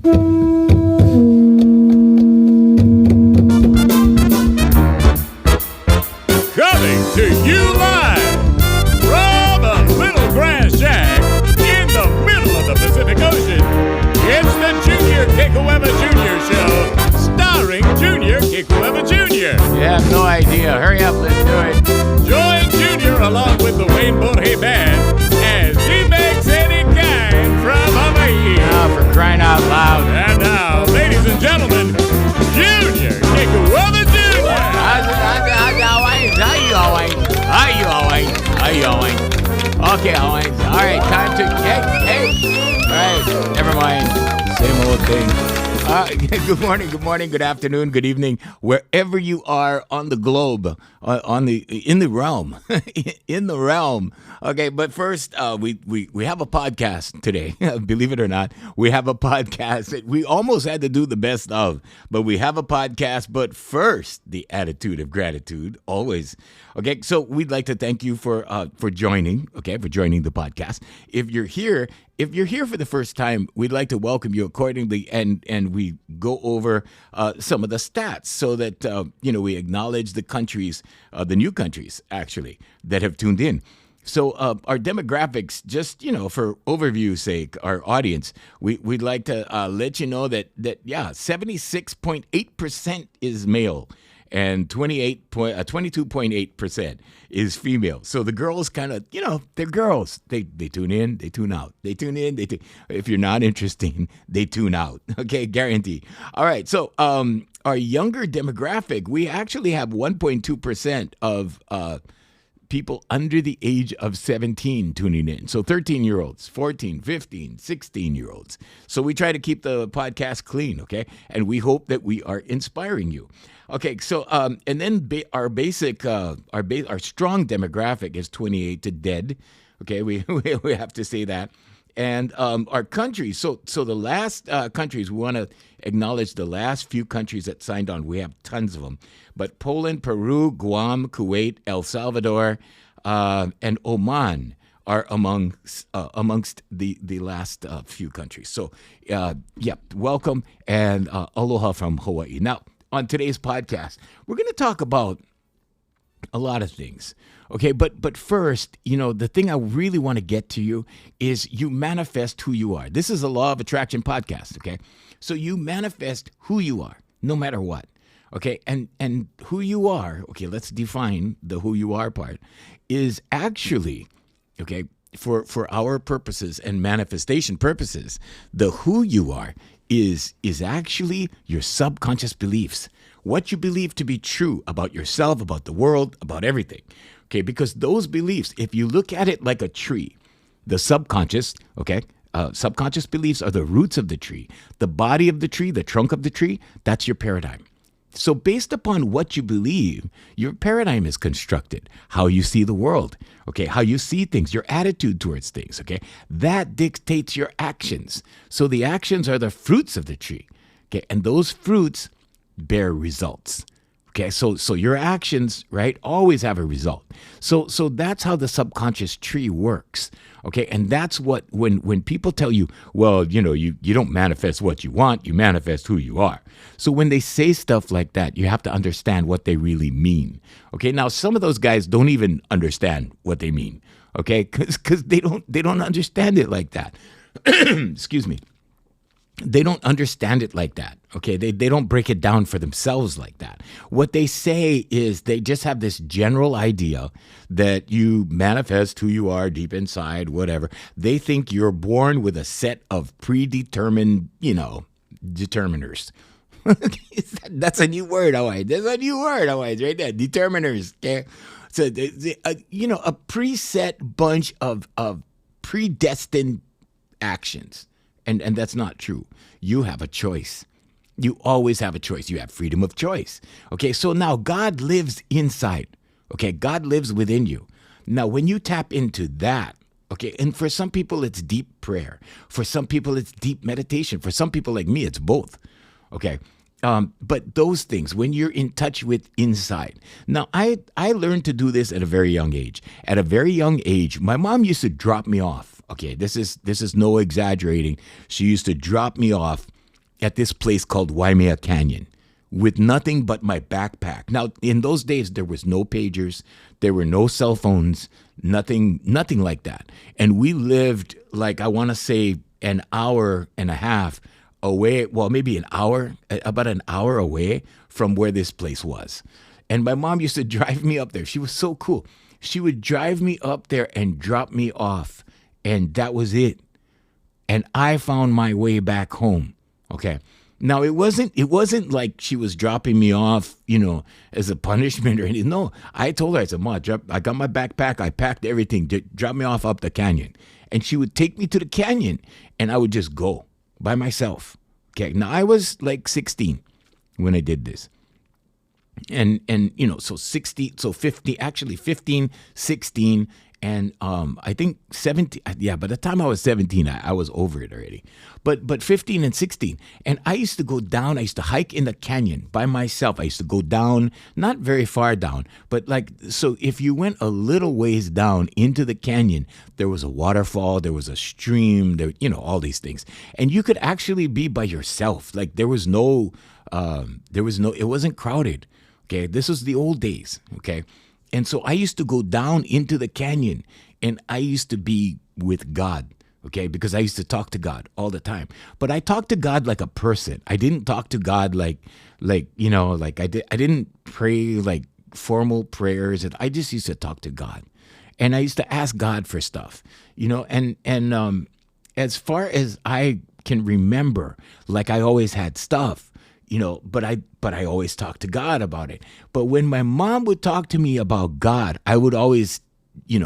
Coming to you live from a little grass shack in the middle of the Pacific Ocean, it's the Junior Kekuewa Jr. Show, starring Junior Kekuewa Jr. You have no idea. Hurry up, let's do it. Join Junior along with the Wayne Borhe Band as he makes any kind from Hawaii. Oh, for crying out loud. And now, ladies and gentlemen, Junior Kekuewa Jr. How you going? Okay, Owens. All right, time to... Hey. All right, never mind. Same old thing. Good morning, good afternoon, good evening, wherever you are on the globe, in the realm, in the realm. Okay, but first, we have a podcast today. Believe it or not, we have a podcast. We almost had to do the best of, but we have a podcast. But first, the attitude of gratitude, always. Okay, so we'd like to thank you for joining. Okay, for joining the podcast. If you're here for the first time, we'd like to welcome you accordingly, and we go over some of the stats so that we acknowledge the countries, the new countries actually that have tuned in. So our demographics, just for overview's sake, our audience, we'd like to let you know that 76.8% is male. And 22.8% is female. So the girls kind of, they're girls. They tune in, they tune out. They tune in, if you're not interesting, they tune out. Okay, guarantee. All right, so our younger demographic, we actually have 1.2% of people under the age of 17 tuning in. So 13-year-olds, 14, 15, 16-year-olds. So we try to keep the podcast clean, okay? And we hope that we are inspiring you. Okay, so and then our strong demographic is 28 to dead. Okay, we have to say that. And our countries, so the last countries, we want to acknowledge the last few countries that signed on. We have tons of them. But Poland, Peru, Guam, Kuwait, El Salvador, and Oman are amongst the last few countries. So, welcome and aloha from Hawaii. Now, on today's podcast, we're going to talk about a lot of things. Okay, but first, the thing I really want to get to you is you manifest who you are. This is a law of attraction podcast, okay? So you manifest who you are, no matter what, okay? And who you are, okay, let's define the who you are part, is actually, okay, for our purposes and manifestation purposes, the who you are is actually your subconscious beliefs, what you believe to be true about yourself, about the world, about everything. Okay, because those beliefs, if you look at it like a tree, the subconscious, subconscious beliefs are the roots of the tree. The body of the tree, the trunk of the tree, that's your paradigm. So based upon what you believe, your paradigm is constructed, how you see the world, okay, how you see things, your attitude towards things, okay? That dictates your actions. So the actions are the fruits of the tree, okay? And those fruits bear results. Okay, so your actions, right, always have a result. So that's how the subconscious tree works. Okay, and that's what when people tell you, well, you don't manifest what you want, you manifest who you are. So when they say stuff like that, you have to understand what they really mean. Okay, now some of those guys don't even understand what they mean. Okay, because they don't understand it like that. Excuse me. They don't understand it like that, okay? They don't break it down for themselves like that. What they say is they just have this general idea that you manifest who you are deep inside, whatever. They think you're born with a set of predetermined, determiners. That's a new word, Hawaii. That's a new word, Hawaii, right there. Determiners, okay? So, a preset bunch of predestined actions. And that's not true. You have a choice. You always have a choice. You have freedom of choice. Okay, so now God lives inside. Okay, God lives within you. Now, when you tap into that, okay, and for some people, it's deep prayer. For some people, it's deep meditation. For some people like me, it's both. Okay, but those things, when you're in touch with inside. Now, I learned to do this at a very young age. At a very young age, my mom used to drop me off. Okay, this is no exaggerating. She used to drop me off at this place called Waimea Canyon with nothing but my backpack. Now, in those days, there was no pagers, there were no cell phones, nothing like that. And we lived, like, I want to say an hour and a half away, well, maybe an hour, about an hour away from where this place was. And my mom used to drive me up there. She was so cool. She would drive me up there and drop me off, and that was it. And I found my way back home. Okay. Now it wasn't like she was dropping me off, as a punishment or anything. No, I told her, I said, "Mom, I got my backpack, I packed everything, drop me off up the canyon." And she would take me to the canyon, and I would just go by myself. Okay. Now I was like 16 when I did this. And so 15, 16, and I think 17. Yeah, by the time I was 17, I was over it already. But 15 and 16, and I used to go down. I used to hike in the canyon by myself. I used to go down, not very far down, but so if you went a little ways down into the canyon, there was a waterfall, there was a stream, there, all these things, and you could actually be by yourself. Like it wasn't crowded. Okay, this was the old days, okay? And so I used to go down into the canyon, and I used to be with God, okay? Because I used to talk to God all the time. But I talked to God like a person. I didn't talk to God like I didn't pray like formal prayers. And I just used to talk to God. And I used to ask God for stuff, and as far as I can remember, like I always had stuff. But I always talked to God about it. But when my mom would talk to me about God, I would always,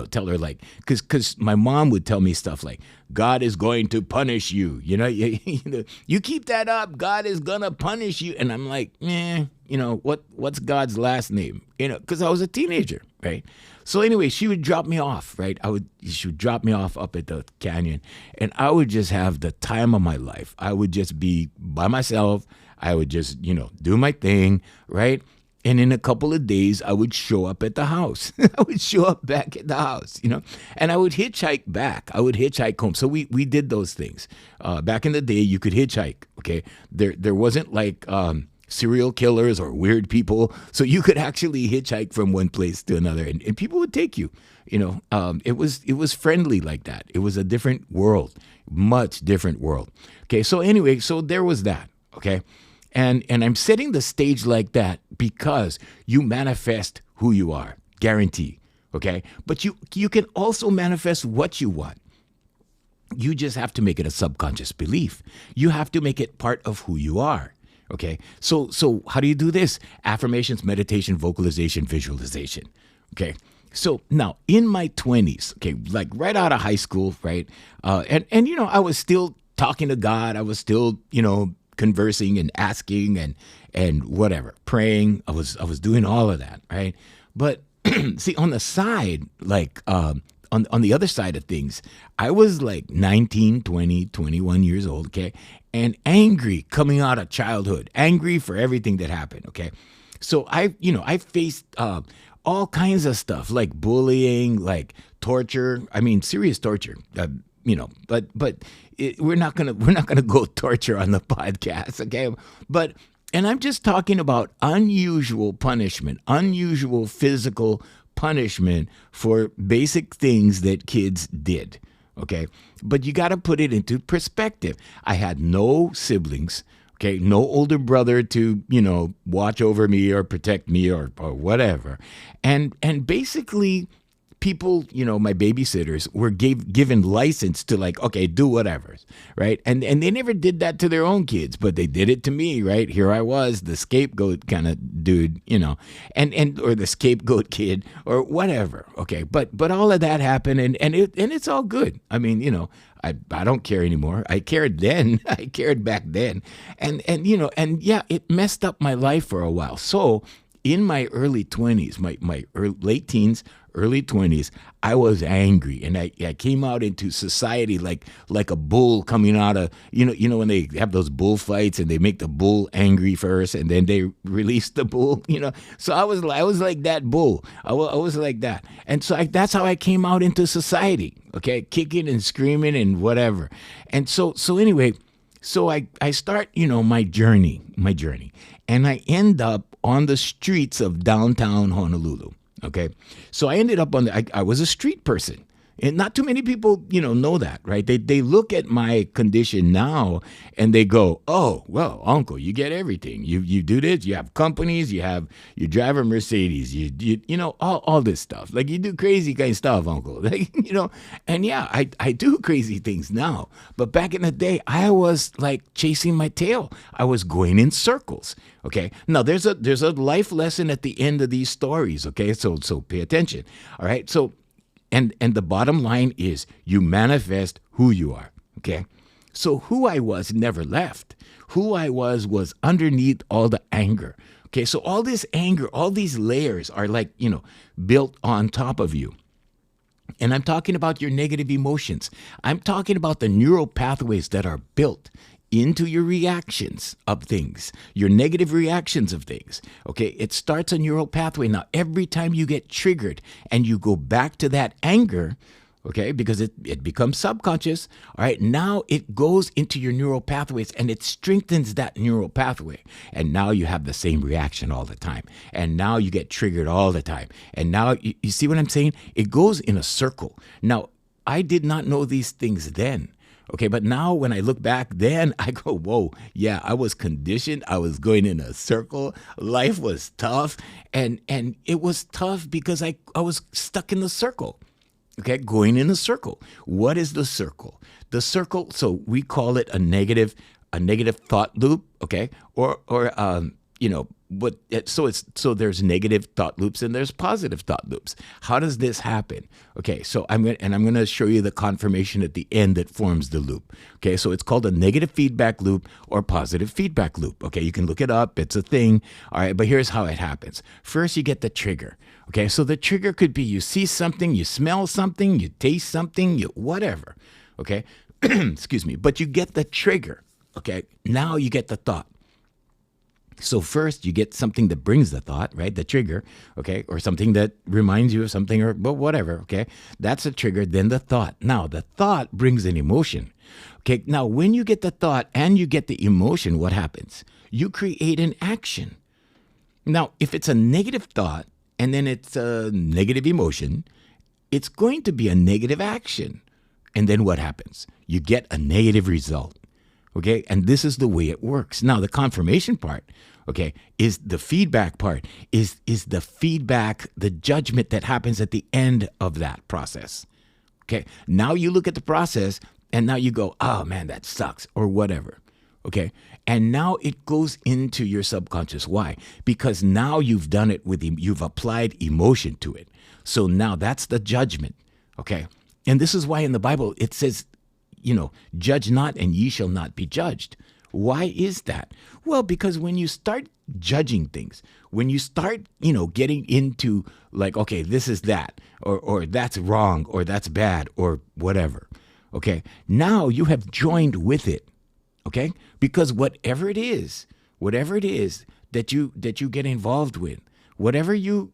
tell her because my mom would tell me stuff like, God is going to punish you. You keep that up, God is gonna punish you. And I'm like, what's God's last name? Because I was a teenager, right? So anyway, she would drop me off, right? She would drop me off up at the canyon, and I would just have the time of my life. I would just be by myself. I would just, do my thing, right? And in a couple of days, I would show up at the house. I would show up back at the house, and I would hitchhike back. I would hitchhike home. So we did those things. Back in the day, you could hitchhike, okay? There wasn't like serial killers or weird people. So you could actually hitchhike from one place to another, and people would take you. It was friendly like that. It was a different world, much different world. Okay, so anyway, so there was that, okay? And I'm setting the stage like that because you manifest who you are, guarantee, okay? But you can also manifest what you want. You just have to make it a subconscious belief. You have to make it part of who you are, okay? So how do you do this? Affirmations, meditation, vocalization, visualization, okay? So now in my 20s, okay, like right out of high school, right? And I was still talking to God. I was still, conversing and asking and whatever, praying. I was doing all of that, right? But see, on the side, like on the other side of things, I was like 19, 20, 21 years old, okay? And angry coming out of childhood, angry for everything that happened, okay? So I faced all kinds of stuff like bullying, like torture. I mean, serious torture. But we're not gonna go torture on the podcast, okay? And I'm just talking about unusual punishment, unusual physical punishment for basic things that kids did, okay? But you got to put it into perspective. I had no siblings, okay? No older brother to watch over me or protect me or whatever, and basically, people, my babysitters were given license to okay, do whatever, right? And they never did that to their own kids, but they did it to me, right? Here I was, the scapegoat kind of dude, and or the scapegoat kid or whatever, okay? But all of that happened, and it's all good. I mean, I don't care anymore. I cared then. I cared back then, and yeah, it messed up my life for a while. So in my early 20s, my late teens, early 20s, I was angry, and I came out into society like a bull coming out of, when they have those bullfights and they make the bull angry first and then they release the bull, So I was like that bull. I was like that. And so that's how I came out into society, okay, kicking and screaming and whatever. And so anyway, So I start, my journey, and I end up on the streets of downtown Honolulu. Okay. So I ended up I was a street person. And not too many people, know that, right? They look at my condition now and they go, "Oh, well, Uncle, you get everything. You do this. You have companies. You drive a Mercedes. All this stuff. Like you do crazy kind of stuff, Uncle. And yeah, I do crazy things now. But back in the day, I was like chasing my tail. I was going in circles. Okay. Now there's a life lesson at the end of these stories. Okay, so pay attention. All right, so. And the bottom line is you manifest who you are, okay? So who I was never left. Who I was underneath all the anger. Okay, so all this anger, all these layers are like, built on top of you. And I'm talking about your negative emotions. I'm talking about the neural pathways that are built into your reactions of things, your negative reactions of things. Okay, it starts a neural pathway. Now, every time you get triggered and you go back to that anger, okay, because it becomes subconscious, all right, now it goes into your neural pathways and it strengthens that neural pathway. And now you have the same reaction all the time. And now you get triggered all the time. And now, you see what I'm saying? It goes in a circle. Now, I did not know these things then. Okay, but now when I look back then, I go, whoa, yeah, I was conditioned. I was going in a circle. Life was tough. And it was tough because I was stuck in the circle. Okay, going in a circle. What is the circle? The circle, so we call it a negative thought loop, okay? So there's negative thought loops and there's positive thought loops. How does this happen? Okay, so I'm going to show you the confirmation at the end that forms the loop. Okay, so it's called a negative feedback loop or positive feedback loop. Okay, you can look it up. It's a thing. All right, but here's how it happens. First, you get the trigger. Okay, so the trigger could be you see something, you smell something, you taste something, whatever. Okay, excuse me, but you get the trigger. Okay, now you get the thought. So first you get something that brings the thought, right? The trigger, okay? Or something that reminds you of something or whatever, okay? That's a trigger, then the thought. Now, the thought brings an emotion. Okay, now when you get the thought and you get the emotion, what happens? You create an action. Now, if it's a negative thought and then it's a negative emotion, it's going to be a negative action. And then what happens? You get a negative result. Okay, and this is the way it works. Now, the confirmation part, okay, is the feedback part, is the feedback, the judgment that happens at the end of that process. Okay, now you look at the process and now you go, oh man, that sucks or whatever. Okay, and now it goes into your subconscious. Why? Because now you've done it you've applied emotion to it. So now that's the judgment. Okay, and this is why in the Bible it says, judge not and ye shall not be judged. Why is that? Well, because when you start judging things, when you start, getting into like, okay, this is that, or that's wrong, or that's bad, or whatever. Okay. Now you have joined with it. Okay. Because whatever it is that you get involved with, whatever you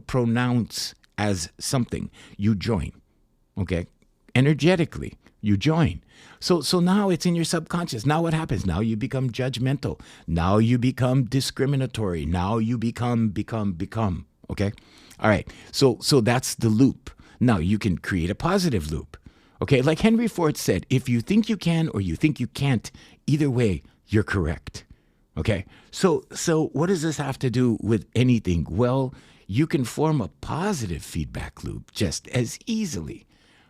pronounce as something, you join. Okay. Energetically. You join. So now it's in your subconscious. Now what happens? Now you become judgmental. Now you become discriminatory. Now you become. Okay? All right. So that's the loop. Now you can create a positive loop. Okay? Like Henry Ford said, if you think you can or you think you can't, either way, you're correct. Okay? So what does this have to do with anything? Well, you can form a positive feedback loop just as easily.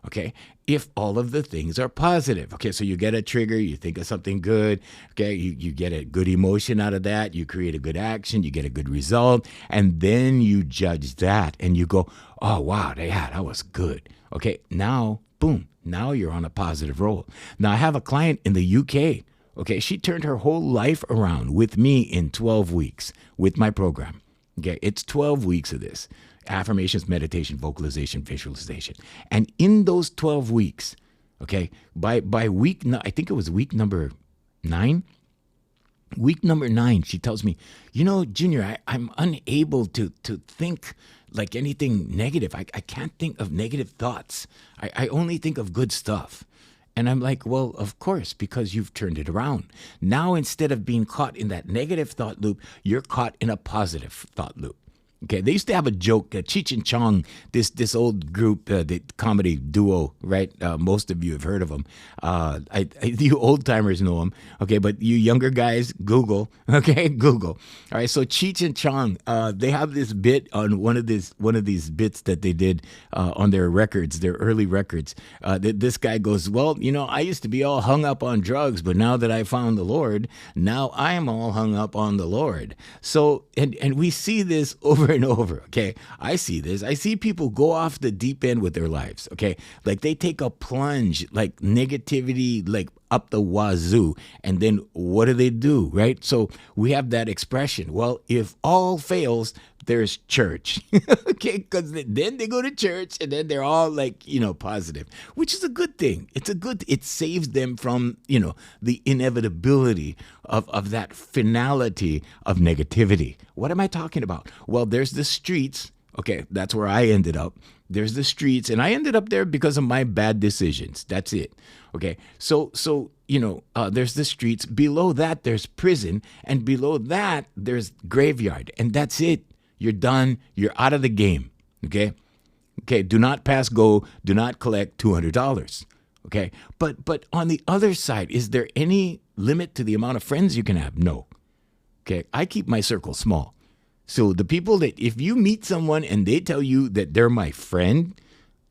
Okay, if all of the things are positive. Okay, so you get a trigger, you think of something good. Okay, you get a good emotion out of that. You create a good action, you get a good result. And then you judge that and you go, oh, wow, that was good. Okay, now, boom, now you're on a positive roll. Now, I have a client in the UK. Okay, she turned her whole life around with me in 12 weeks with my program. Okay, it's 12 weeks of this. Affirmations, meditation, vocalization, visualization. And in those 12 weeks, okay, by week, I think it was week number 9. Week number 9, she tells me, Junior, I'm unable to think like anything negative. I can't think of negative thoughts. I only think of good stuff. And I'm like, well, of course, because you've turned it around. Now, instead of being caught in that negative thought loop, you're caught in a positive thought loop. Okay, they used to have a joke, Cheech and Chong, this old group, the comedy duo, right? Most of you have heard of them. You old timers know them, okay? But you younger guys, Google, okay? Google. All right. So Cheech and Chong, they have this bit on one of these bits that they did on their records, their early records. This guy goes, well, I used to be all hung up on drugs, but now that I found the Lord, now I am all hung up on the Lord. So and we see this over and over, okay? I see this. I see people go off the deep end with their lives, okay? Like they take a plunge, like negativity, like up the wazoo, and then what do, right? So we have that expression, well, if all fails, there's church, okay? Because then they go to church, and then they're all like, positive, which is a good thing. It saves them from, the inevitability of that finality of negativity. What am I talking about? Well, there's the streets. Okay, that's where I ended up. There's the streets, and I ended up there because of my bad decisions. That's it. Okay, so there's the streets. Below that, there's prison, and below that, there's graveyard, and that's it. You're done. You're out of the game. Okay. Do not pass go. Do not collect $200. Okay, but on the other side, is there any limit to the amount of friends you can have? No. Okay, I keep my circle small. So the people that, if you meet someone and they tell you that they're my friend,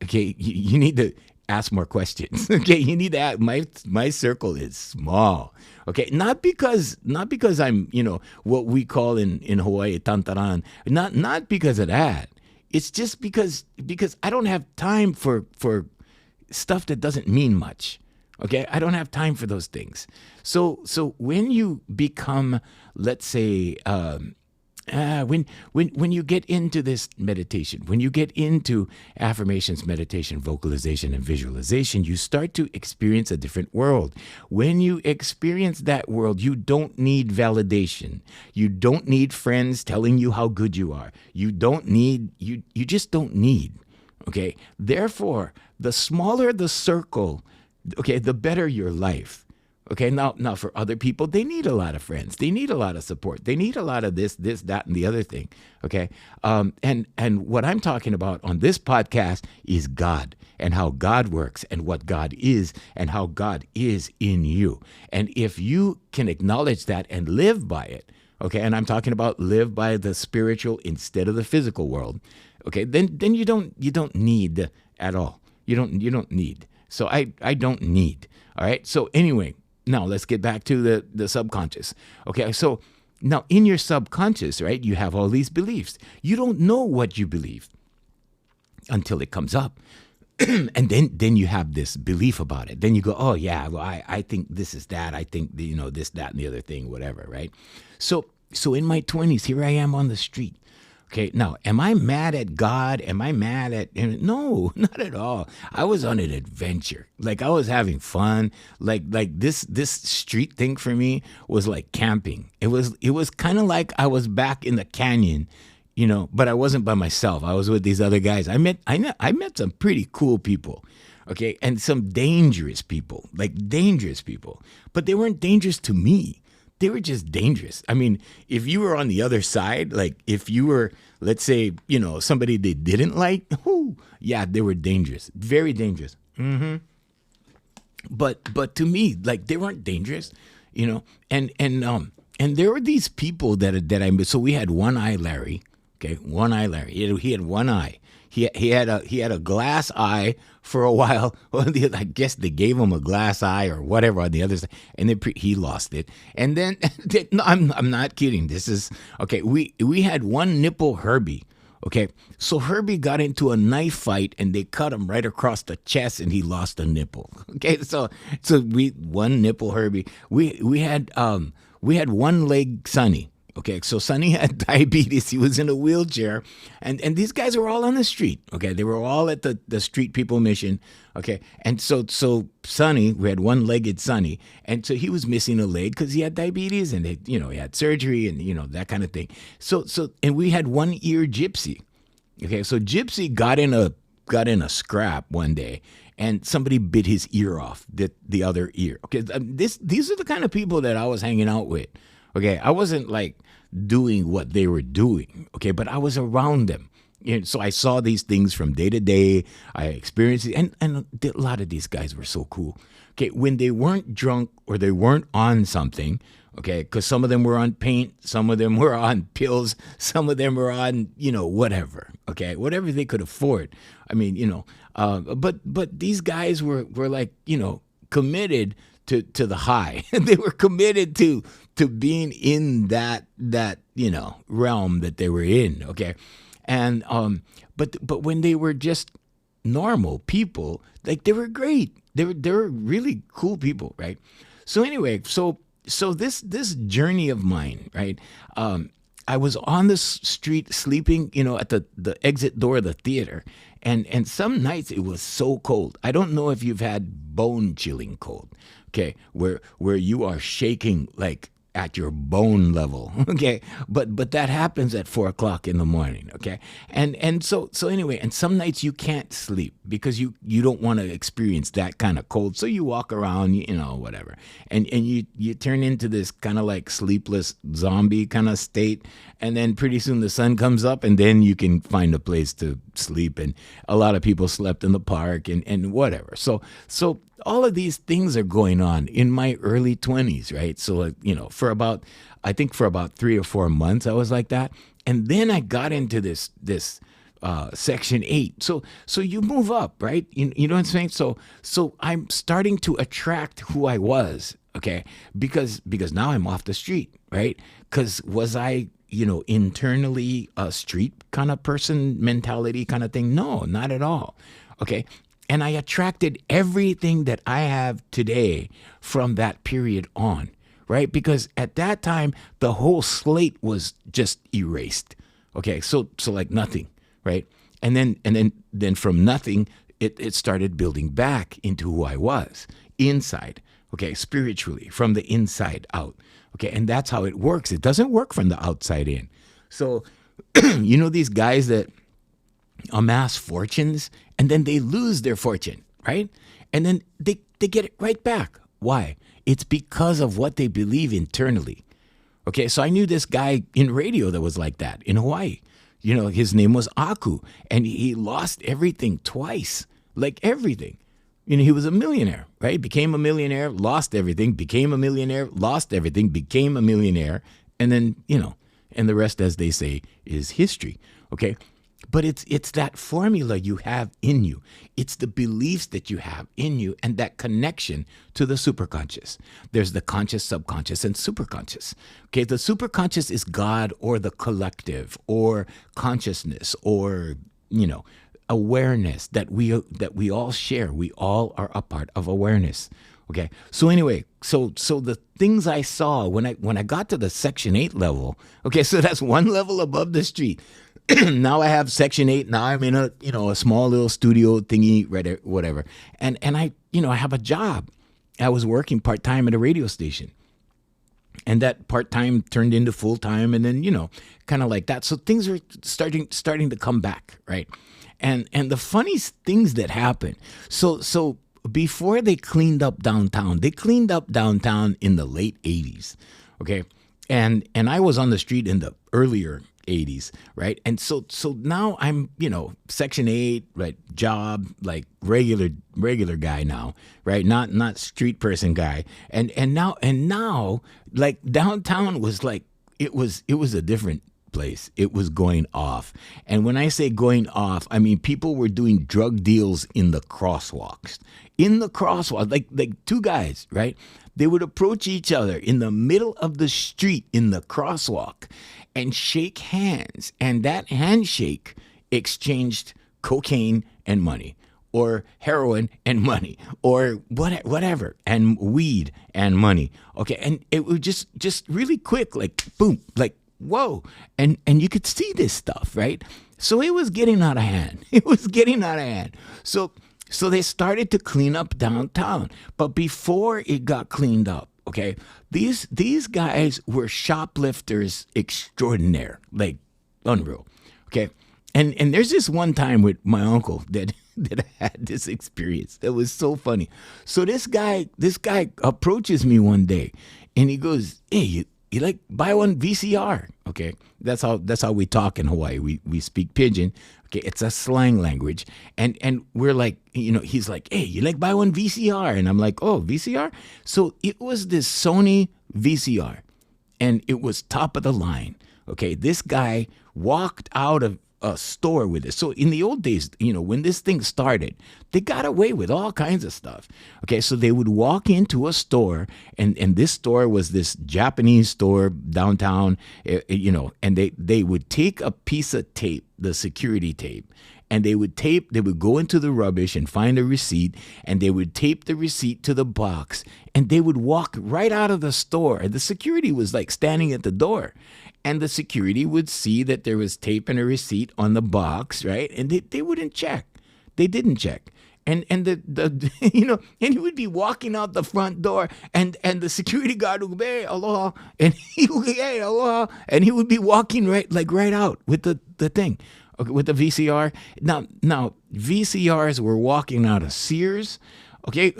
okay, you need to ask more questions. Okay, you need to ask. My circle is small. Okay, not because I'm, what we call in Hawaii tantaran. Not because of that. It's just because I don't have time for stuff that doesn't mean much. Okay, I don't have time for those things. So when you become, let's say, when you get into this meditation, when you get into affirmations, meditation, vocalization, and visualization, you start to experience a different world. When you experience that world, you don't need validation. You don't need friends telling you how good you are. You just don't need. Okay. Therefore, the smaller the circle, okay, the better your life. Okay, now for other people, they need a lot of friends. They need a lot of support. They need a lot of this, that, and the other thing. Okay, and what I'm talking about on this podcast is God and how God works and what God is and how God is in you. And if you can acknowledge that and live by it, okay, and I'm talking about live by the spiritual instead of the physical world. Okay, then you don't need at all. You don't need. So I don't need. All right. So anyway. Now, let's get back to the subconscious. Okay, so now in your subconscious, right, you have all these beliefs. You don't know what you believe until it comes up. And then you have this belief about it. Then you go, oh, yeah, well, I think this is that. I think, this, that, and the other thing, whatever, right? So in my 20s, here I am on the street. Okay, now, am I mad at God? Am I mad at him? No, not at all. I was on an adventure. Like, I was having fun. Like this street thing for me was like camping. It was kind of like I was back in the canyon, but I wasn't by myself. I was with these other guys. I met some pretty cool people. Okay, and some dangerous people, but they weren't dangerous to me. They were just dangerous. I mean, if you were on the other side, like if you were, let's say, somebody they didn't like, yeah, they were dangerous, very dangerous. Mm-hmm. But to me, like they weren't dangerous, and there were these people that I met. So we had One Eye Larry, okay, One Eye Larry. He had one eye. He had a glass eye for a while. Well, I guess they gave him a glass eye or whatever on the other side, and then he lost it. And then no, I'm not kidding. This is okay. We had one nipple Herbie. Okay, so Herbie got into a knife fight and they cut him right across the chest and he lost a nipple. Okay, so we one nipple Herbie. We had one leg Sonny. Okay, so Sonny had diabetes. He was in a wheelchair. And these guys were all on the street. Okay, they were all at the Street People Mission. Okay, and so Sonny, we had one-legged Sonny, and so he was missing a leg because he had diabetes and he had surgery and that kind of thing. So and we had one-ear Gypsy. Okay, so Gypsy got in a scrap one day, and somebody bit his ear off, the other ear. Okay, these are the kind of people that I was hanging out with. Okay, I wasn't like doing what they were doing. Okay, but I was around them. So I saw these things from day to day. I experienced it, and a lot of these guys were so cool. Okay, when they weren't drunk or they weren't on something, okay, because some of them were on paint, some of them were on pills, some of them were on, whatever, okay, whatever they could afford. I mean, but these guys were like, committed to the high. They were committed to being in that realm that they were in, okay. And but when they were just normal people, like, they were great. They were really cool people, right? So anyway, so this journey of mine, right? I was on the street sleeping, at the exit door of the theater, and some nights it was so cold. I don't know if you've had bone chilling cold, okay, where you are shaking like at your bone level, okay, but that happens at 4:00 in the morning, okay, and so anyway, and some nights you can't sleep because you don't want to experience that kind of cold, so you walk around, whatever, and you turn into this kind of like sleepless zombie kind of state, and then pretty soon the sun comes up, and then you can find a place to sleep, and a lot of people slept in the park and whatever, so all of these things are going on in my early 20s, right? So, for about 3 or 4 months, I was like that. And then I got into this Section 8. So you move up, right? You know what I'm saying? So I'm starting to attract who I was, okay? Because now I'm off the street, right? Because was I, internally a street kind of person, mentality kind of thing? No, not at all, okay? And I attracted everything that I have today from that period on, right? Because at that time, the whole slate was just erased. Okay, so like nothing, right? And then from nothing, it started building back into who I was inside, okay, spiritually, from the inside out. Okay, and that's how it works. It doesn't work from the outside in. So, these guys that amass fortunes and then they lose their fortune, right? And then they get it right back. Why? It's because of what they believe internally. Okay, so I knew this guy in radio that was like that in Hawaii. His name was Aku, and he lost everything twice, like everything. He was a millionaire, right? Became a millionaire, lost everything, became a millionaire, lost everything, became a millionaire, and then, and the rest, as they say, is history, okay? But it's that formula you have in you. It's the beliefs that you have in you and that connection to the superconscious. There's the conscious, subconscious, and superconscious. Okay, the superconscious is God or the collective or consciousness or, awareness that we all share. We all are a part of awareness. Okay, so anyway, so the things I saw when I got to the Section 8 level, okay, so that's one level above the street. Now I have Section 8. Now I'm in a small little studio thingy, whatever. And I have a job. I was working part-time at a radio station. And that part-time turned into full-time, and then, kind of like that. So things are starting to come back, right? And the funniest things that happen. So before they cleaned up downtown in the late 80s, okay? And I was on the street in the earlier 80s, right? And so now I'm, Section 8, right, job, like regular guy now, right? Not street person guy. And now like downtown was like it was a different place. It was going off. And when I say going off, I mean people were doing drug deals in the crosswalks. Like two guys, right? They would approach each other in the middle of the street in the crosswalk and shake hands. And that handshake exchanged cocaine and money, or heroin and money, or whatever, and weed and money. Okay, and it was just really quick, like boom, like whoa, and you could see this stuff, right? So it was getting out of hand. So they started to clean up downtown, but before it got cleaned up, okay, these guys were shoplifters extraordinaire, like unreal, okay. And there's this one time with my uncle that that I had this experience. That was so funny. So this guy approaches me one day, and he goes, "Hey, you like buy one VCR?" Okay, that's how we talk in Hawaii. We speak pidgin. Okay, it's a slang language, and we're like, he's like, "Hey, you like buy one VCR?" And I'm like, "Oh, VCR." So it was this Sony VCR, and it was top of the line. Okay, this guy walked out of a store with it. So in the old days, when this thing started, they got away with all kinds of stuff. Okay, so they would walk into a store, and this store was this Japanese store downtown, and they would take a piece of tape, the security tape, and they would go into the rubbish and find a receipt, and they would tape the receipt to the box, and they would walk right out of the store. And the security was like standing at the door. And the security would see that there was tape and a receipt on the box, right? And they wouldn't check. They didn't check. And the and he would be walking out the front door, and the security guard would go, "Hey, aloha," and he would go, "Hey, aloha," and he would be walking right out with the thing, okay, with the VCR. Now VCRs were walking out of Sears, okay.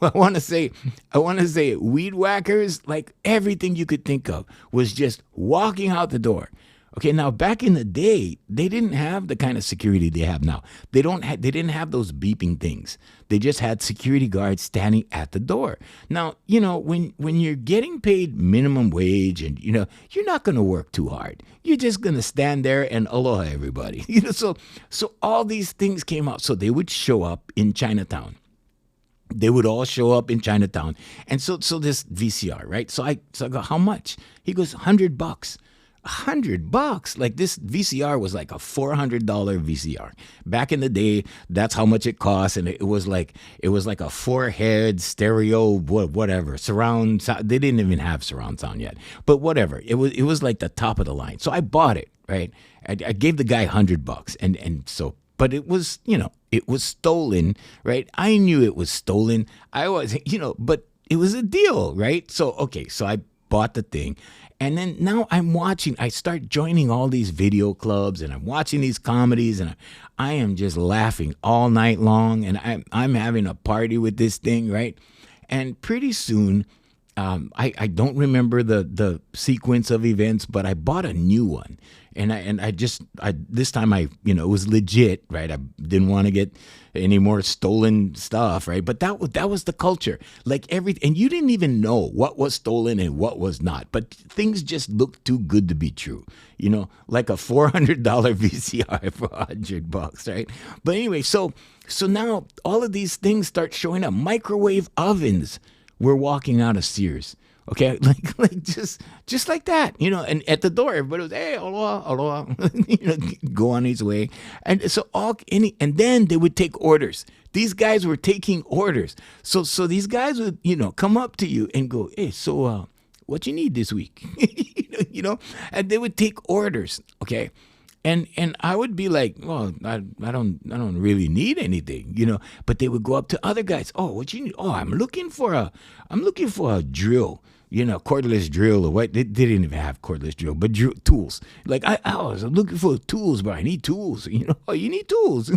I want to say weed whackers, like everything you could think of was just walking out the door. Okay, now back in the day, they didn't have the kind of security they have now. They didn't have those beeping things. They just had security guards standing at the door. Now, when you're getting paid minimum wage, and you're not going to work too hard. You're just going to stand there and aloha everybody. So all these things came out. So they would show up in Chinatown. They would all show up in Chinatown. And so this VCR, right? So I go, "How much?" He goes, $100. $100. Like, this VCR was like a $400 VCR. Back in the day, that's how much it cost. And it was like a 4-head stereo, whatever, surround sound. They didn't even have surround sound yet, but whatever. It was like the top of the line. So I bought it, right? I gave the guy $100, and so. But it was, it was stolen, right? I knew it was stolen. I was, but it was a deal, right? So, okay, so I bought the thing. And then now I start joining all these video clubs, and I'm watching these comedies, and I am just laughing all night long. And I'm having a party with this thing, right? And pretty soon, I don't remember the sequence of events, but I bought a new one. And this time it was legit, right? I didn't want to get any more stolen stuff, right? But that was the culture. Like and you didn't even know what was stolen and what was not. But things just looked too good to be true, like a $400 VCR for $100, right? But anyway, so now all of these things start showing up. Microwave ovens were walking out of Sears. Okay, like just like that, and at the door, everybody was, "Hey, aloha," go on his way. And so and then they would take orders. These guys were taking orders. So these guys would, come up to you and go, "Hey, so what you need this week?" And they would take orders, okay? And I would be like, "Well, I don't really need anything," But they would go up to other guys. "Oh, what you need?" "Oh, I'm looking for a drill, cordless drill," or what. They didn't even have cordless drill, but tools. Like I was looking for tools, but I need tools. "Oh, you need tools,"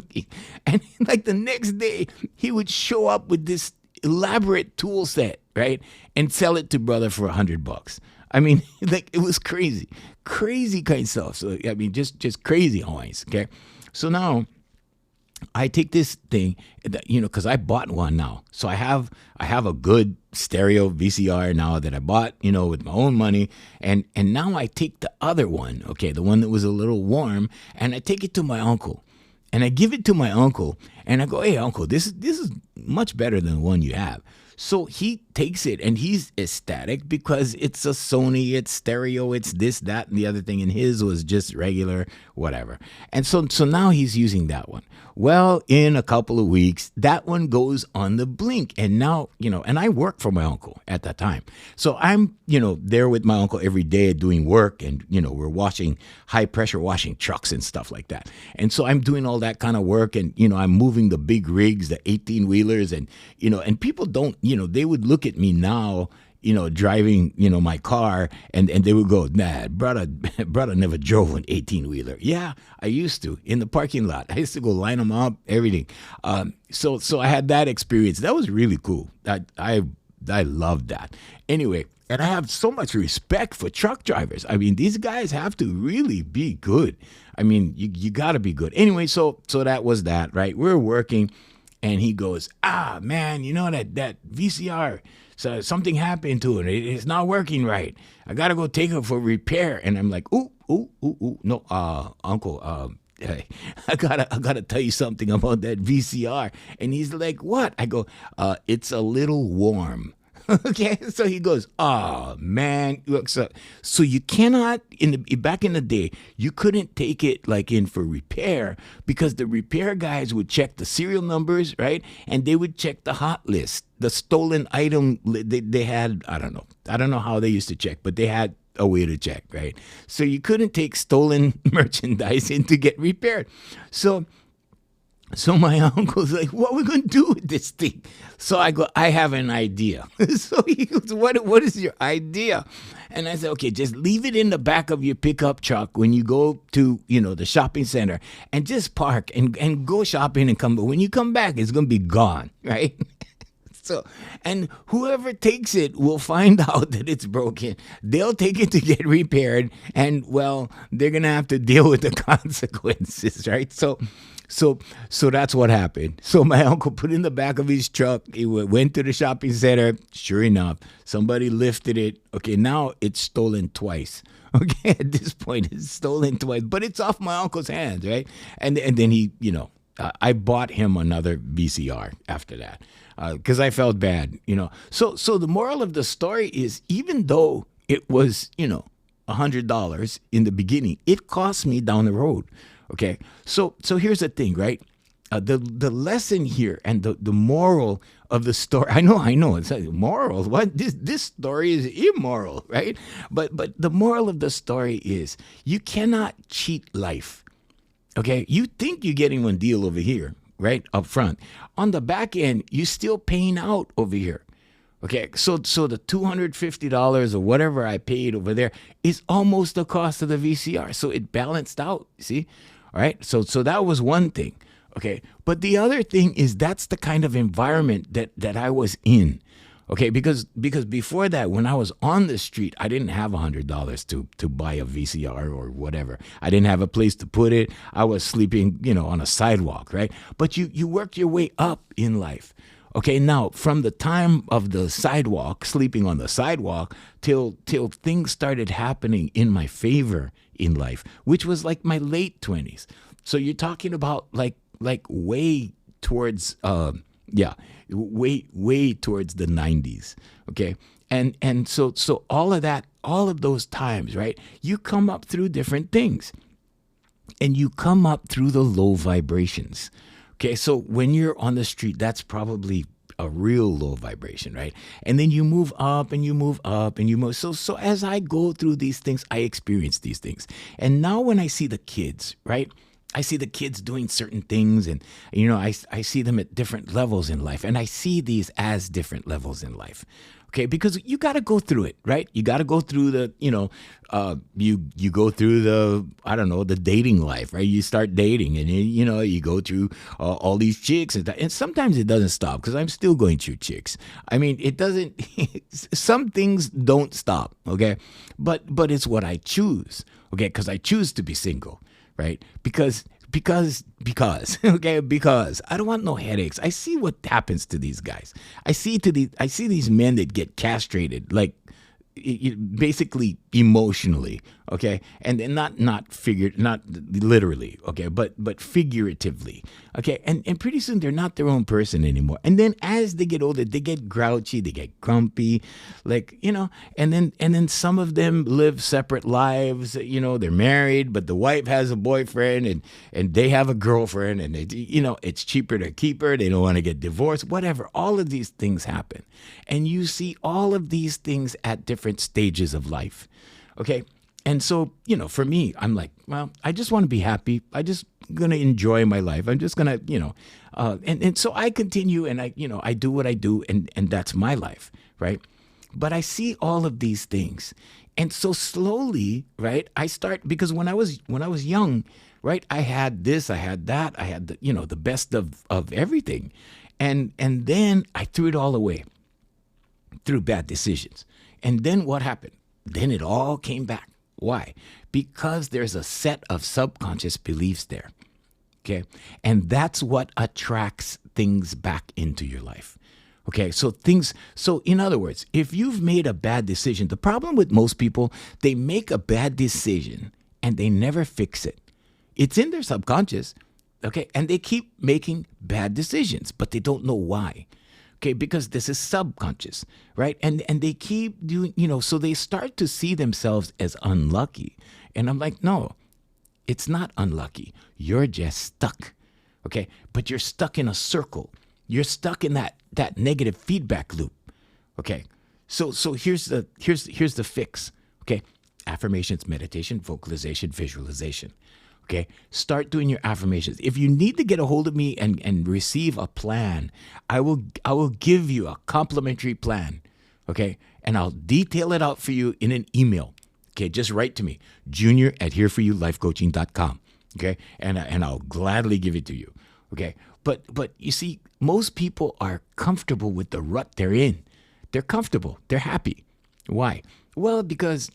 and like the next day, he would show up with this elaborate tool set, right, and sell it to brother for $100. I mean, like, it was crazy kind of stuff. So, I mean, just crazy Hawaiians, okay? So now I take this thing, because I bought one now. So I have a good stereo VCR now that I bought, with my own money. And now I take the other one, okay, the one that was a little warm, and I take it to my uncle. And I give it to my uncle, and I go, "Hey, uncle, this is much better than the one you have." So he takes it, and he's ecstatic because it's a Sony, it's stereo, it's this, that, and the other thing, and his was just regular, whatever. And so now he's using that one. Well, in a couple of weeks, that one goes on the blink, and now, and I work for my uncle at that time. So I'm, there with my uncle every day doing work, and, we're high pressure washing trucks and stuff like that. And so I'm doing all that kind of work, and, I'm moving the big rigs, the 18-wheelers, and, and people don't, they would look at me now, driving, my car, and they would go, nah, brother never drove an 18-wheeler. Yeah, I used to, in the parking lot. I used to go line them up, everything. So I had that experience. That was really cool. I loved that. Anyway, and I have so much respect for truck drivers. I mean, these guys have to really be good. I mean, you got to be good. Anyway, so that was that, right? We're working, and he goes, man, that VCR, so something happened to it. It's not working right. I got to go take it for repair. And I'm like, ooh, no, uncle, I gotta tell you something about that VCR. And he's like, what? I go, it's a little warm. Okay, so he goes, oh man, look, so you cannot back in the day, you couldn't take it like in for repair because the repair guys would check the serial numbers, right? And they would check the hot list, the stolen item. They had, I don't know how they used to check, but they had a way to check, right? So you couldn't take stolen merchandise in to get repaired. So my uncle's like, what are we going to do with this thing? So I go, I have an idea. So he goes, what is your idea? And I said, okay, just leave it in the back of your pickup truck when you go to, the shopping center and just park and go shopping and come. But when you come back, it's going to be gone, right? So, and whoever takes it will find out that it's broken. They'll take it to get repaired. And, well, they're going to have to deal with the consequences, right? So that's what happened. So my uncle put it in the back of his truck. He went to the shopping center. Sure enough, somebody lifted it. Okay, now it's stolen twice. Okay, at this point, it's stolen twice. But it's off my uncle's hands, right? And then he, I bought him another VCR after that because I felt bad, So the moral of the story is even though it was, $100 in the beginning, it cost me down the road. Okay, so here's the thing, right? The lesson here and the moral of the story. I know. It's like moral. What this story is immoral, right? But the moral of the story is you cannot cheat life. Okay, you think you're getting one deal over here, right, up front. On the back end, you're still paying out over here. Okay, so the $250 or whatever I paid over there is almost the cost of the VCR. So it balanced out, see? All right, so that was one thing, okay? But the other thing is that's the kind of environment that I was in, okay? Because before that, when I was on the street, I didn't have $100 to buy a VCR or whatever. I didn't have a place to put it. I was sleeping, on a sidewalk, right? But you work your way up in life. Okay, now from the time of the sidewalk, sleeping on the sidewalk, till things started happening in my favor in life, which was like my late 20s. So you're talking about like way towards way towards the 90s. Okay, and so all of that, all of those times, right? You come up through different things, and you come up through the low vibrations. Okay, so when you're on the street, that's probably a real low vibration, right? And then you move up and you move up and you move. So as I go through these things, I experience these things. And now when I see the kids, right? I see the kids doing certain things and, I see them at different levels in life. And I see these as different levels in life. Okay, because you got to go through it, right? You got to go through the, you go through the, the dating life, right? You start dating and, you go through all these chicks and sometimes it doesn't stop because I'm still going through chicks. I mean, it doesn't, some things don't stop, okay? But it's what I choose, okay? Because I choose to be single, right? Because okay, because I don't want no headaches. I see what happens to these guys. I see these men that get castrated, like basically emotionally, okay, and not literally, okay, but figuratively, okay, and pretty soon they're not their own person anymore. And then as they get older, they get grouchy, they get grumpy, like and then some of them live separate lives. They're married, but the wife has a boyfriend and they have a girlfriend, and it's cheaper to keep her. They don't want to get divorced, whatever. All of these things happen, and you see all of these things at different stages of life. Okay. And so, for me, I'm like, well, I just want to be happy. I just going to enjoy my life. I'm just going to, and so I continue and I do what I do and that's my life. Right. But I see all of these things. And so slowly, right, I start, because when I was young, right, I had this, I had that, I had the best of everything. And then I threw it all away through bad decisions. And then what happened? Then it all came back. Why? Because there's a set of subconscious beliefs there. Okay? And that's what attracts things back into your life. Okay, so in other words, if you've made a bad decision, the problem with most people, they make a bad decision and they never fix it. It's in their subconscious, okay, and they keep making bad decisions, but they don't know why. Okay, because this is subconscious, right? And they keep doing, so they start to see themselves as unlucky. And I'm like, no, it's not unlucky. You're just stuck, okay? But you're stuck in a circle. You're stuck in that negative feedback loop. Okay. So here's the fix. Okay. Affirmations, meditation, vocalization, visualization. Okay. Start doing your affirmations. If you need to get a hold of me and receive a plan, I will give you a complimentary plan. Okay. And I'll detail it out for you in an email. Okay. Just write to me, junior@hereforyoulifecoaching.com. Okay. And I'll gladly give it to you. Okay. But you see, most people are comfortable with the rut they're in. They're comfortable. They're happy. Why? Well, because,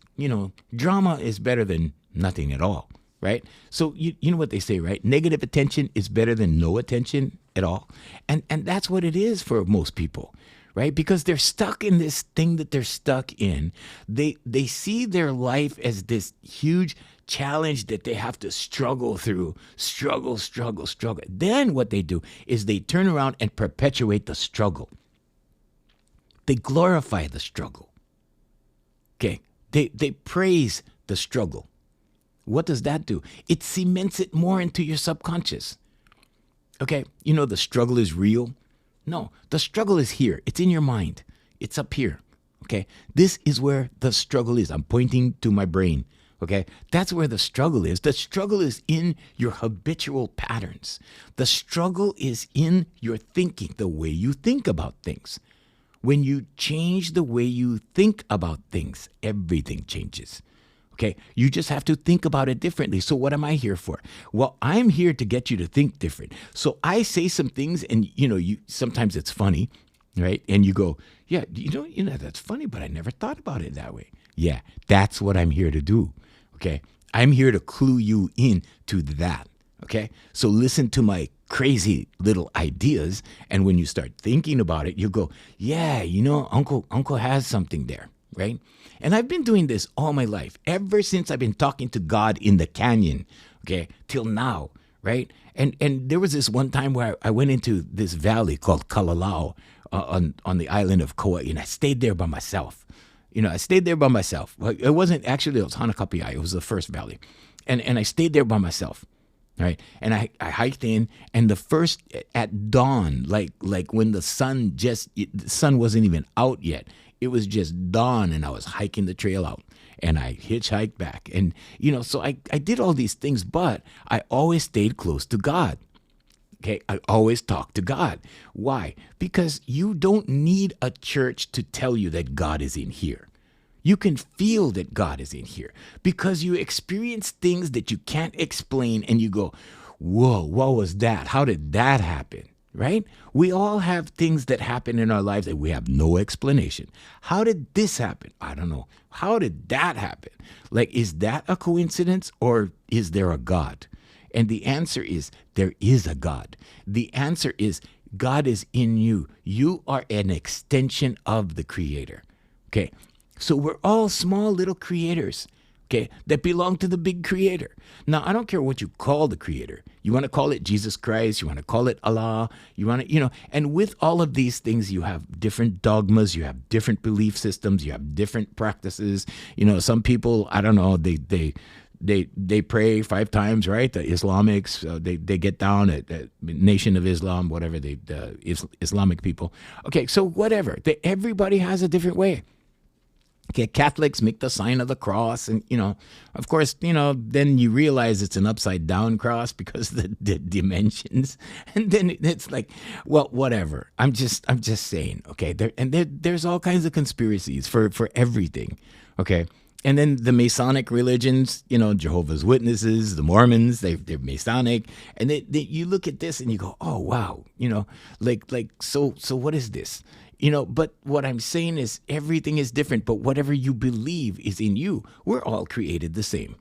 drama is better than nothing at all, right? So you know what they say, right? Negative attention is better than no attention at all. And that's what it is for most people, right? Because they're stuck in this thing that they're stuck in. They see their life as this huge challenge that they have to struggle through, struggle. Then what they do is they turn around and perpetuate the struggle. They glorify the struggle. Okay, they praise the struggle. What does that do? It cements it more into your subconscious. Okay, the struggle is real. No, the struggle is here. It's in your mind. It's up here. Okay, this is where the struggle is. I'm pointing to my brain. Okay, that's where the struggle is. The struggle is in your habitual patterns. The struggle is in your thinking, the way you think about things. When you change the way you think about things, everything changes. Okay, you just have to think about it differently. So what am I here for? Well, I'm here to get you to think different. So I say some things and, you sometimes it's funny, right? And you go, yeah, that's funny, but I never thought about it that way. Yeah, that's what I'm here to do. Okay, I'm here to clue you in to that. Okay, so listen to my crazy little ideas, and when you start thinking about it, you go, yeah, Uncle has something there, right? And I've been doing this all my life, ever since I've been talking to God in the canyon, okay, till now, right? And there was this one time where I went into this valley called Kalalau on the island of Kauai, and I stayed there by myself. I stayed there by myself. It wasn't actually, it was Hanakapiai. It was the first valley. And I stayed there by myself, right? And I hiked in, and at dawn, like when the sun wasn't even out yet. It was just dawn, and I was hiking the trail out, and I hitchhiked back. And, so I did all these things, but I always stayed close to God. Okay, I always talk to God. Why? Because you don't need a church to tell you that God is in here. You can feel that God is in here because you experience things that you can't explain and you go, whoa, what was that? How did that happen? Right? We all have things that happen in our lives that we have no explanation. How did this happen? I don't know. How did that happen? Like, is that a coincidence or is there a God? And the answer is, there is a God. The answer is, God is in you. You are an extension of the Creator. Okay, so we're all small little creators, okay, that belong to the big Creator. Now, I don't care what you call the Creator. You want to call it Jesus Christ, you want to call it Allah, you want to, and with all of these things, you have different dogmas, you have different belief systems, you have different practices. Some people, I don't know, they pray 5 times, right? The Islamics, they get down at Nation of Islam, whatever, Islamic people. Okay, so whatever. Everybody has a different way. Okay, Catholics make the sign of the cross, and of course, then you realize it's an upside down cross because of the dimensions, and then it's like, well, whatever. I'm just saying, okay. There's all kinds of conspiracies for everything, okay. And then the Masonic religions, Jehovah's Witnesses, the Mormons, they're Masonic, and you look at this and you go, oh wow, so what is this? But what I'm saying is everything is different, but whatever you believe is in you. We're all created the same,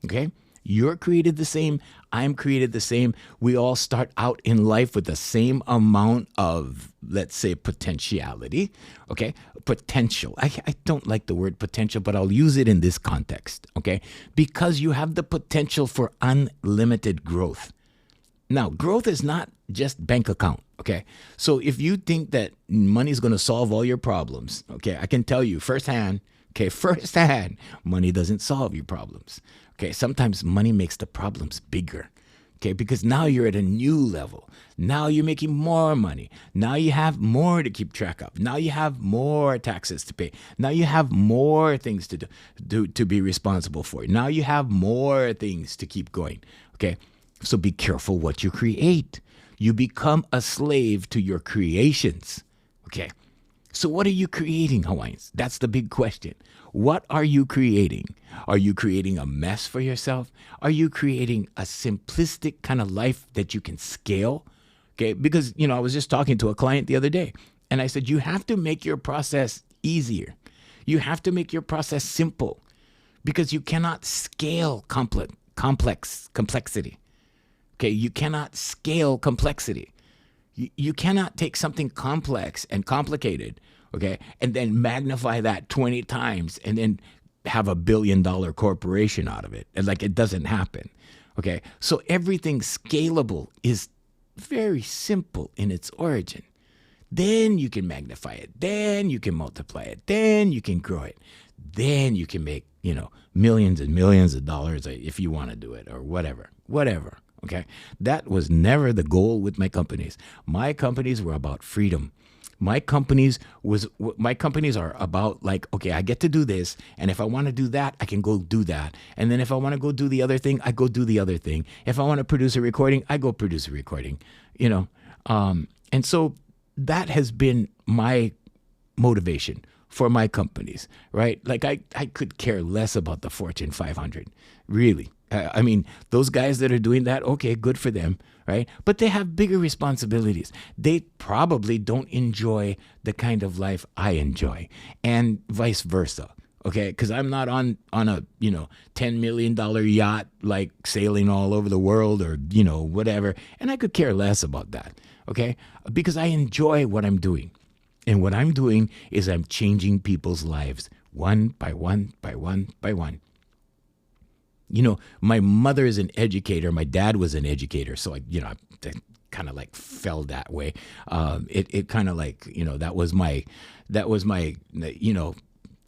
okay? You're created the same. I'm created the same. We all start out in life with the same amount of, let's say, potentiality, okay? Potential. I don't like the word potential, but I'll use it in this context, okay? Because you have the potential for unlimited growth. Now, growth is not just bank account, okay? So if you think that money is going to solve all your problems, okay, I can tell you firsthand, money doesn't solve your problems, okay? Sometimes money makes the problems bigger, okay? Because now you're at a new level. Now you're making more money. Now you have more to keep track of. Now you have more taxes to pay. Now you have more things to do to be responsible for. Now you have more things to keep going, okay? So be careful what you create. You become a slave to your creations. Okay. So what are you creating, Hawaiians? That's the big question. What are you creating? Are you creating a mess for yourself? Are you creating a simplistic kind of life that you can scale? Okay. Because, I was just talking to a client the other day, and I said, you have to make your process easier. You have to make your process simple, because you cannot scale complexity. Okay, you cannot scale complexity. You cannot take something complex and complicated, okay, and then magnify that 20 times and then have $1 billion corporation out of it. And it doesn't happen, okay? So everything scalable is very simple in its origin. Then you can magnify it. Then you can multiply it. Then you can grow it. Then you can make, millions and millions of dollars if you want to do it or whatever. Okay, that was never the goal with my companies. My companies were about freedom. My companies are about okay, I get to do this, and if I want to do that, I can go do that. And then if I want to go do the other thing, I go do the other thing. If I want to produce a recording, I go produce a recording. And so that has been my motivation for my companies, right? I could care less about the Fortune 500, really. I mean, those guys that are doing that, okay, good for them, right? But they have bigger responsibilities. They probably don't enjoy the kind of life I enjoy, and vice versa, okay? Because I'm not on a, $10 million yacht, sailing all over the world or, whatever. And I could care less about that, okay? Because I enjoy what I'm doing. And what I'm doing is I'm changing people's lives one by one by one by one. My mother is an educator. My dad was an educator. So, I kind of fell that way. It kind of that was my,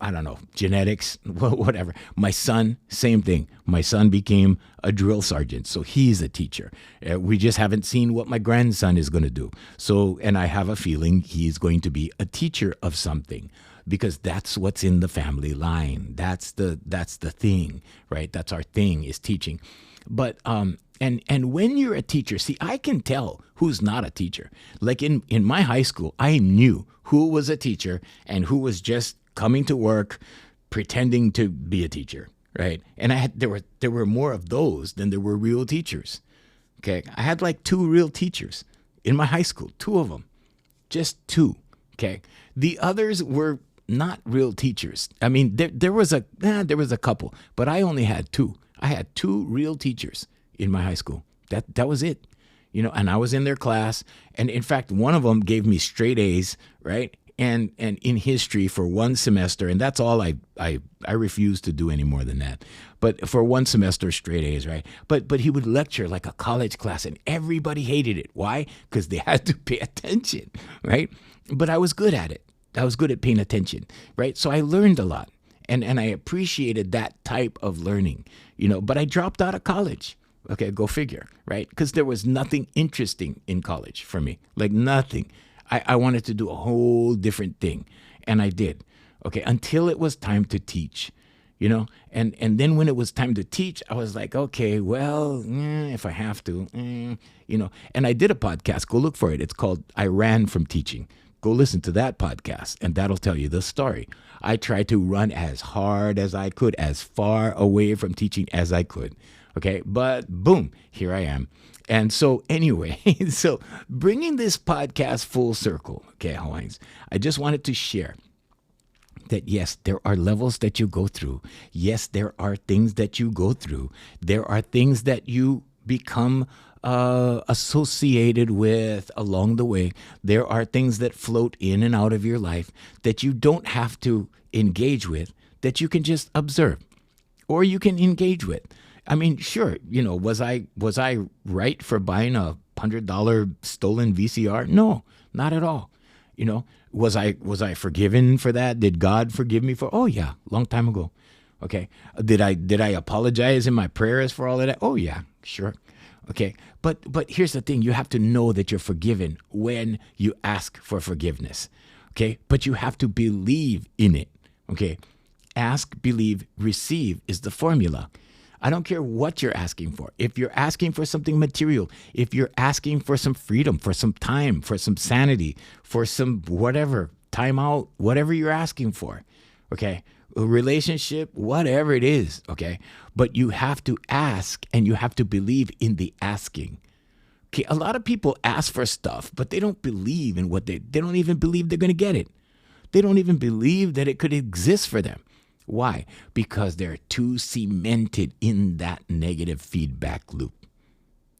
I don't know, genetics, whatever. My son, same thing. My son became a drill sergeant. So he's a teacher. We just haven't seen what my grandson is going to do. So, and I have a feeling he's going to be a teacher of something, because that's what's in the family line. That's the thing, right? That's our thing, is teaching. But and when you're a teacher, see, I can tell who's not a teacher. In my high school, I knew who was a teacher and who was just coming to work pretending to be a teacher, right? And there were more of those than there were real teachers. Okay, I had 2 real teachers in my high school, 2 of them, just 2. Okay, the others were not real teachers. I mean, there was a couple, but I only had 2. I had 2 real teachers in my high school. That was it, and I was in their class. And in fact, one of them gave me straight A's, right? And in history for 1 semester, and that's all I refuse to do any more than that. But for 1 semester, straight A's, right? But he would lecture like a college class, and everybody hated it. Why? Because they had to pay attention, right? But I was good at it. I was good at paying attention, right? So I learned a lot, and I appreciated that type of learning, but I dropped out of college. Okay, go figure, right? Because there was nothing interesting in college for me, nothing. I wanted to do a whole different thing, and I did. okay, until it was time to teach, and then when it was time to teach, I was like, okay, well, if I have to, and I did a podcast. Go look for it. It's called I Ran from Teaching. Go listen to that podcast, and that'll tell you the story. I tried to run as hard as I could, as far away from teaching as I could. Okay, but boom, here I am. And so anyway, so bringing this podcast full circle, okay, Hawaiians, I just wanted to share that yes, there are levels that you go through. Yes, there are things that you go through. There are things that you become associated with along the way. There are things that float in and out of your life that you don't have to engage with, that you can just observe, or you can engage with. I mean, sure, was I right for buying a $100 stolen VCR? No, not at all. Was I forgiven for that? Did God forgive me for? Oh yeah, long time ago. Okay. Did I apologize in my prayers for all of that? Oh yeah, sure. Okay. But here's the thing. You have to know that you're forgiven when you ask for forgiveness. Okay. But you have to believe in it. Okay. Ask, believe, receive is the formula. I don't care what you're asking for. If you're asking for something material, if you're asking for some freedom, for some time, for some sanity, for some whatever, time out, whatever you're asking for, okay, a relationship, whatever it is, okay, but you have to ask and you have to believe in the asking. Okay, a lot of people ask for stuff, but they don't believe in what they don't even believe they're going to get it. They don't even believe that it could exist for them. Why? Because they're too cemented in that negative feedback loop.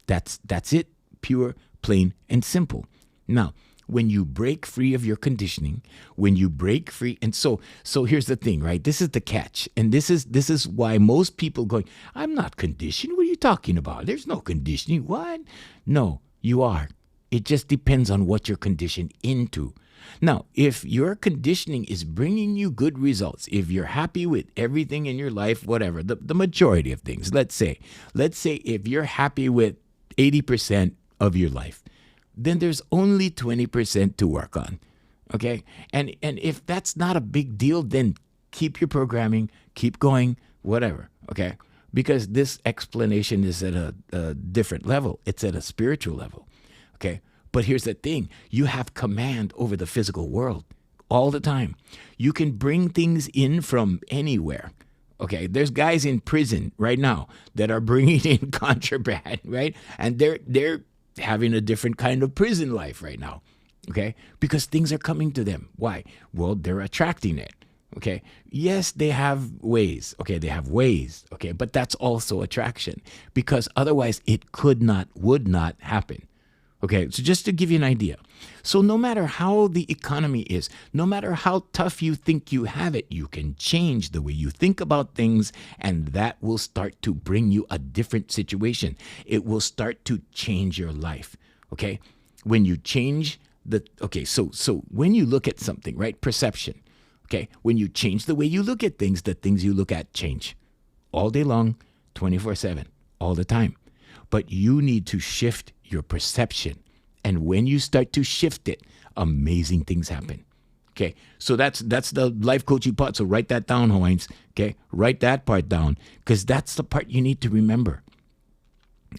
That's it, pure, plain, and simple. Now, when you break free of your conditioning, when you break free, and so here's the thing, right? This is the catch, and this is why most people going, I'm not conditioned. What are you talking about? There's no conditioning. What? No, you are. It just depends on what you're conditioned into. Now, if your conditioning is bringing you good results, if you're happy with everything in your life, whatever, the majority of things, let's say if you're happy with 80% of your life, then there's only 20% to work on, okay? And if that's not a big deal, then keep your programming, keep going, whatever, okay? Because this explanation is at a different level. It's at a spiritual level, okay? But here's the thing. You have command over the physical world all the time. You can bring things in from anywhere. Okay, there's guys in prison right now that are bringing in contraband, right? And they're having a different kind of prison life right now, okay? Because things are coming to them. Why? Well, they're attracting it, okay? Yes, they have ways, okay? But that's also attraction, because otherwise it would not happen. Okay, so just to give you an idea. So no matter how the economy is, no matter how tough you think you have it, you can change the way you think about things, and that will start to bring you a different situation. It will start to change your life, okay? When you change so when you look at something, right, perception, okay? When you change the way you look at things, the things you look at change all day long, 24/7, all the time. But you need to shift your perception. And when you start to shift it, amazing things happen. Okay, so that's the life coaching part. So write that down, Hawaiians. Okay, write that part down, because that's the part you need to remember.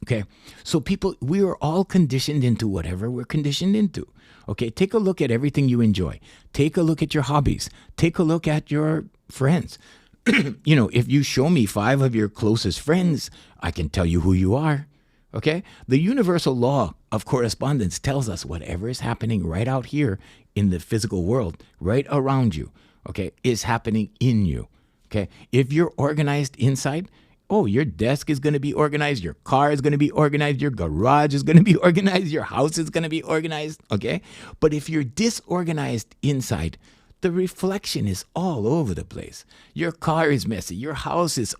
Okay, so people, we are all conditioned into whatever we're conditioned into. Okay, take a look at everything you enjoy. Take a look at your hobbies. Take a look at your friends. If you show me 5 of your closest friends, I can tell you who you are. Okay? The universal law of correspondence tells us whatever is happening right out here in the physical world, right around you, okay, is happening in you. Okay? If you're organized inside, your desk is going to be organized, your car is going to be organized, your garage is going to be organized, your house is going to be organized, okay? But if you're disorganized inside, the reflection is all over the place. Your car is messy, your house is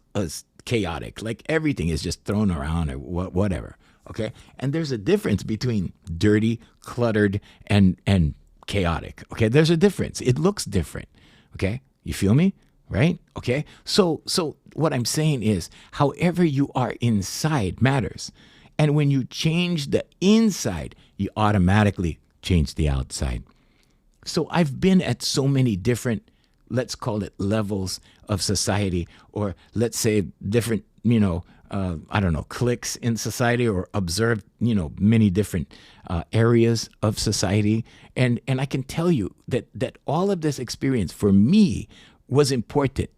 chaotic, like everything is just thrown around or whatever, okay? And there's a difference between dirty, cluttered, and chaotic, okay? There's a difference. It looks different, okay? You feel me? Right? Okay? So what I'm saying is, however you are inside matters. And when you change the inside, you automatically change the outside. So I've been at so many different let's call it levels of society, or let's say different, cliques in society, or observed, many different areas of society. And I can tell you that all of this experience for me was important,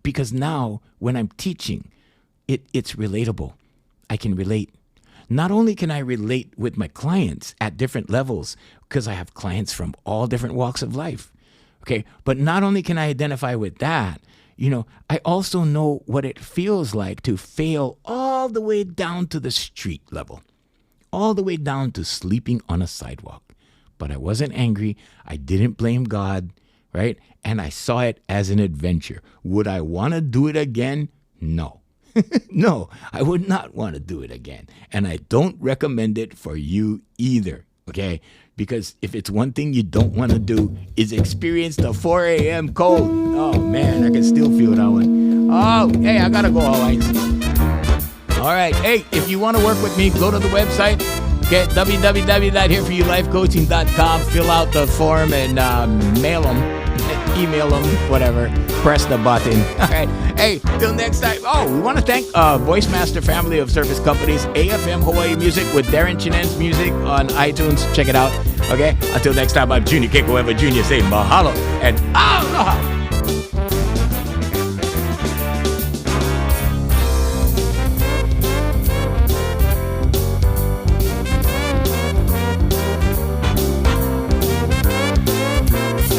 because now when I'm teaching, it's relatable. I can relate. Not only can I relate with my clients at different levels, because I have clients from all different walks of life, okay? But not only can I identify with that, I also know what it feels like to fail all the way down to the street level, all the way down to sleeping on a sidewalk. But I wasn't angry. I didn't blame God, right? And I saw it as an adventure. Would I want to do it again? No. No, I would not want to do it again. And I don't recommend it for you either, okay? Because if it's one thing you don't want to do is experience the 4 a.m. cold. Oh, man, I can still feel that one. Oh, hey, I got to go, Hawaiians. All right. Hey, if you want to work with me, go to the website. Okay, www.hereforoulifecoaching.com. Fill out the form and mail them, email them, whatever. Press the button. All right. Hey, till next time. Oh, we want to thank Voice Master family of service companies, AFM Hawaii Music with Darren Chinen's music on iTunes. Check it out. Okay. Until next time, I'm Junior Kekuewa Jr. Say mahalo and aloha.